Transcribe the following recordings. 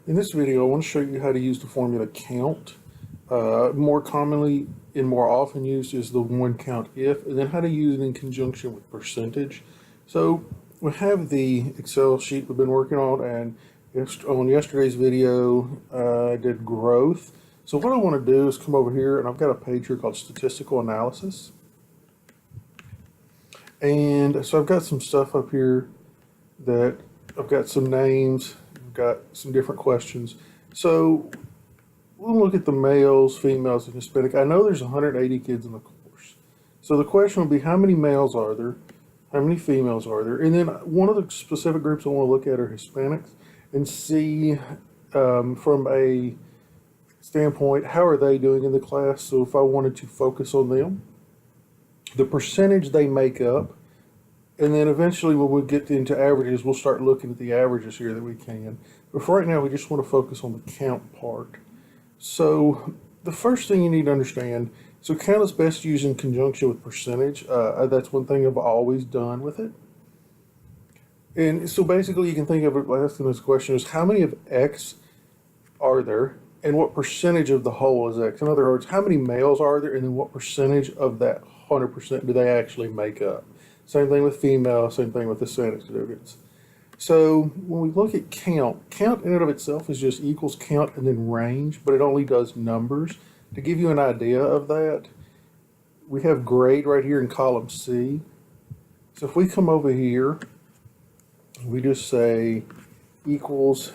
In this video, I want to show you how to use the formula count. More commonly and more often used is the one Countif, and then how to use it in conjunction with percentage. So we have the Excel sheet we've been working on, and on yesterday's video, I did growth. So what I want to do is come over here, and I've got a page here called statistical analysis. And so I've got some stuff up here that I've got some names, I've got some different questions. So we'll look at the males, females, and Hispanic. I know there's 180 kids in the course. So the question will be, how many males are there? How many females are there? And then one of the specific groups I want to look at are Hispanics and see from a standpoint, how are they doing in the class? So if I wanted to focus on them, the percentage they make up, and then eventually when we get into averages, we'll start looking at the averages here that we can. But for right now, we just want to focus on the count part. So the first thing you need to understand, so count is best used in conjunction with percentage. That's one thing I've always done with it. And so basically you can think of it by asking this question is, how many of X are there? And what percentage of the whole is X? In other words, how many males are there, and then what percentage of that 100% do they actually make up? Same thing with female, same thing with Hispanic students. So when we look at count in and of itself is just equals count and then range, but it only does numbers. To give you an idea of that, we have grade right here in column C. So if we come over here, we just say equals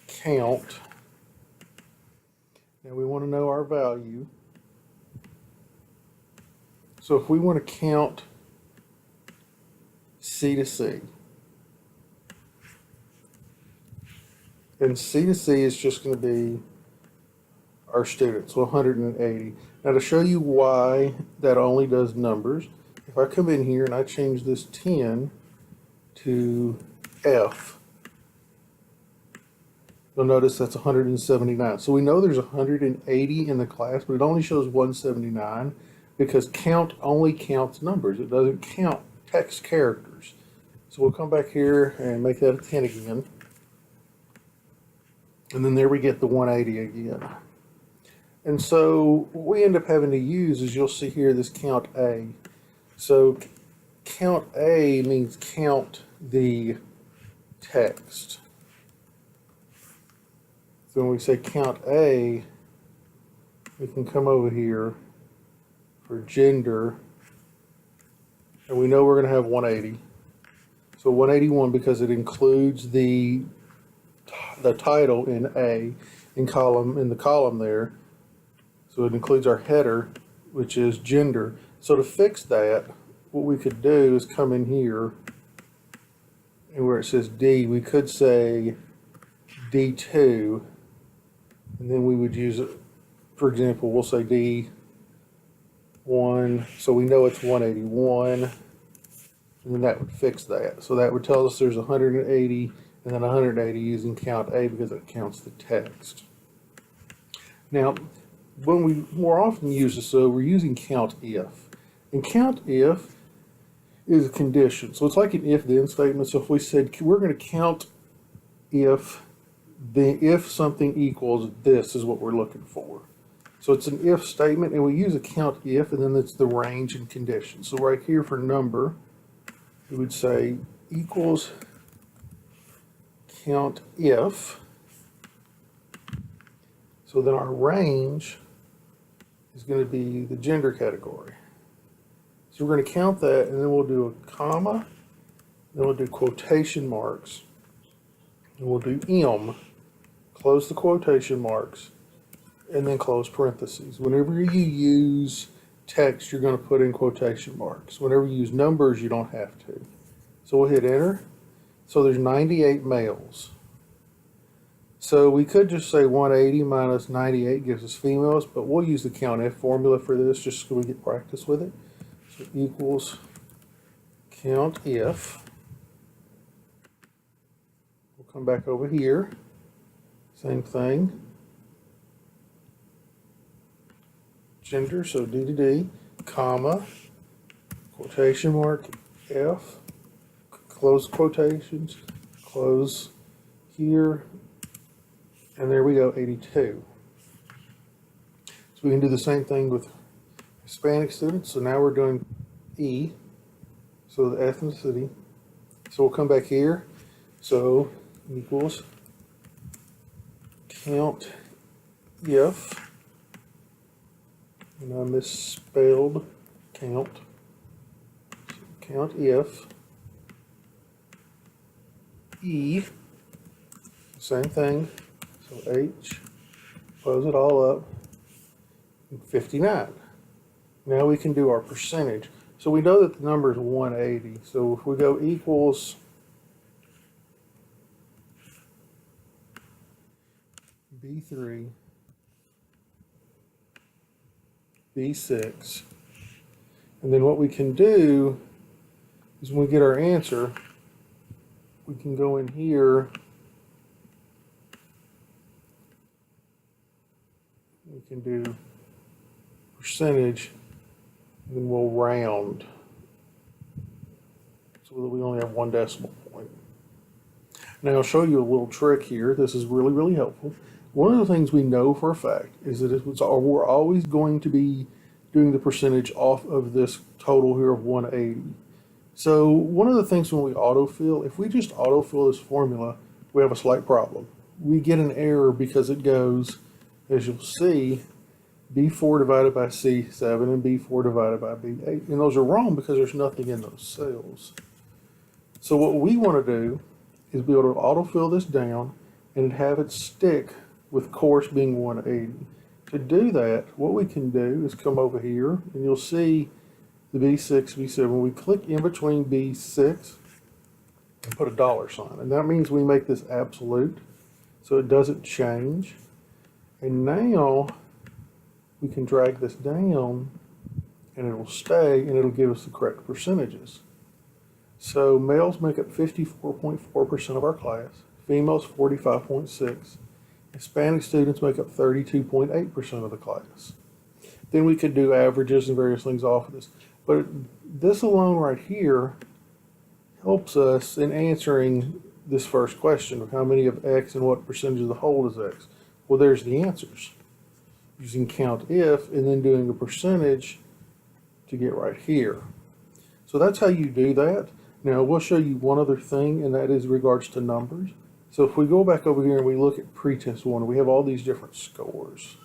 count. Now we want to know our value. So if we want to count C to C, and C to C is just going to be our students, so 180. Now to show you why that only does numbers, if I come in here and I change this 10 to F, you'll notice that's 179. So we know there's 180 in the class, but it only shows 179 because count only counts numbers. It doesn't count text characters. So we'll come back here and make that a 10 again. And then there we get the 180 again. And so what we end up having to use is, you'll see here this count A. So count A means count the text. So when we say count A, we can come over here for gender, and we know we're going to have 180. So 181 because it includes the title in A in the column there. So it includes our header, which is gender. So to fix that, what we could do is come in here, and where it says D, we could say D2, and then we would use it, for example, we'll say D1, so we know it's 181, and then that would fix that. So that would tell us there's 180, and then 180 using count A because it counts the text. Now, when we more often use this, so we're using count if. And count if is a condition. So it's like an if-then statement. So if we said we're going to count if something equals this is what we're looking for. So it's an if statement, and we use a count if, and then it's the range and condition. So right here for number, we would say equals count if. So then our range is going to be the gender category. So we're going to count that, and then we'll do a comma, then we'll do quotation marks, and we'll do M, close the quotation marks, and then close parentheses. Whenever you use text, you're going to put in quotation marks. Whenever you use numbers, you don't have to. So we'll hit enter. So there's 98 males. So we could just say 180 minus 98 gives us females, but we'll use the COUNTIF formula for this just so we get practice with it. So equals COUNTIF. We'll come back over here. Same thing. Gender, so D to D, comma, quotation mark, F, close quotations, close here, And there we go, 82. So we can do the same thing with Hispanic students. So now we're doing E, so the ethnicity. So we'll come back here. So equals count if, and I misspelled count. So count if E, same thing. So H, close it all up, 59. Now we can do our percentage. So we know that the number is 180. So if we go equals B3, B6, and then what we can do is when we get our answer, we can go in here, we can do percentage, and then we'll round so that we only have one decimal point. Now I'll show you a little trick here. This is really, really helpful. One of the things we know for a fact is that we're always going to be doing the percentage off of this total here of 180. So one of the things when we autofill, if we just autofill this formula, we have a slight problem. We get an error because it goes, as you'll see, B4 divided by C7 and B4 divided by B8. And those are wrong because there's nothing in those cells. So what we want to do is be able to autofill this down and have it stick with course being 180. To do that, what we can do is come over here and you'll see the B6, B7. We click in between B6 and put a $sign. And that means we make this absolute so it doesn't change. And now we can drag this down and it'll stay and it'll give us the correct percentages. So males make up 54.4% of our class, females 45.6%, Hispanic students make up 32.8% of the class. Then we could do averages and various things off of this. But this alone right here helps us in answering this first question of how many of X and what percentage of the whole is X. Well, there's the answers. Using count if and then doing a percentage to get right here. So that's how you do that. Now we'll show you one other thing, and that is regards to numbers. So if we go back over here and we look at pretest 1, we have all these different scores.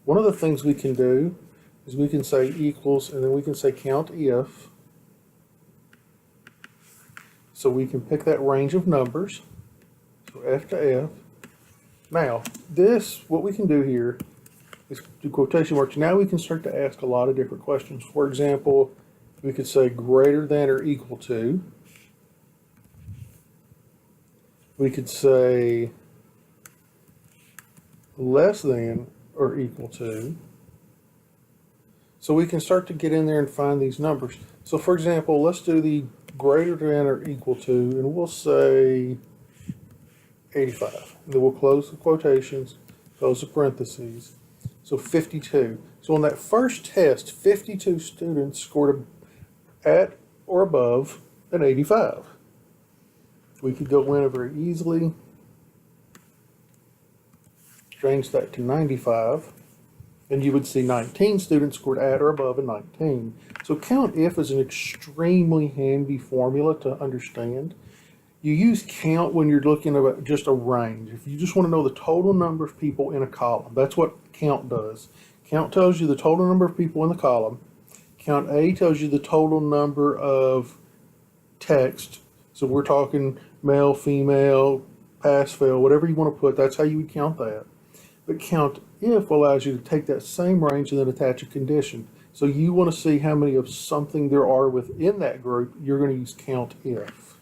One of the things we can do is we can say equals, and then we can say count if. So we can pick that range of numbers. So F to F. Now, what we can do here is do quotation marks. Now we can start to ask a lot of different questions. For example, we could say greater than or equal to. We could say less than or equal to. So we can start to get in there and find these numbers. So for example, let's do the greater than or equal to, and we'll say 85. And then we'll close the quotations, close the parentheses. So 52. So on that first test, 52 students scored at or above an 85. We could go in very easily, change that to 95, and you would see 19 students scored at or above a 19. So count if is an extremely handy formula to understand. You use count when you're looking at just a range. If you just want to know the total number of people in a column, that's what count does. Count tells you the total number of people in the column. Count A tells you the total number of text. So we're talking male, female, pass, fail, whatever you want to put, that's how you would count that. But count if allows you to take that same range and then attach a condition. So you want to see how many of something there are within that group, you're going to use count if.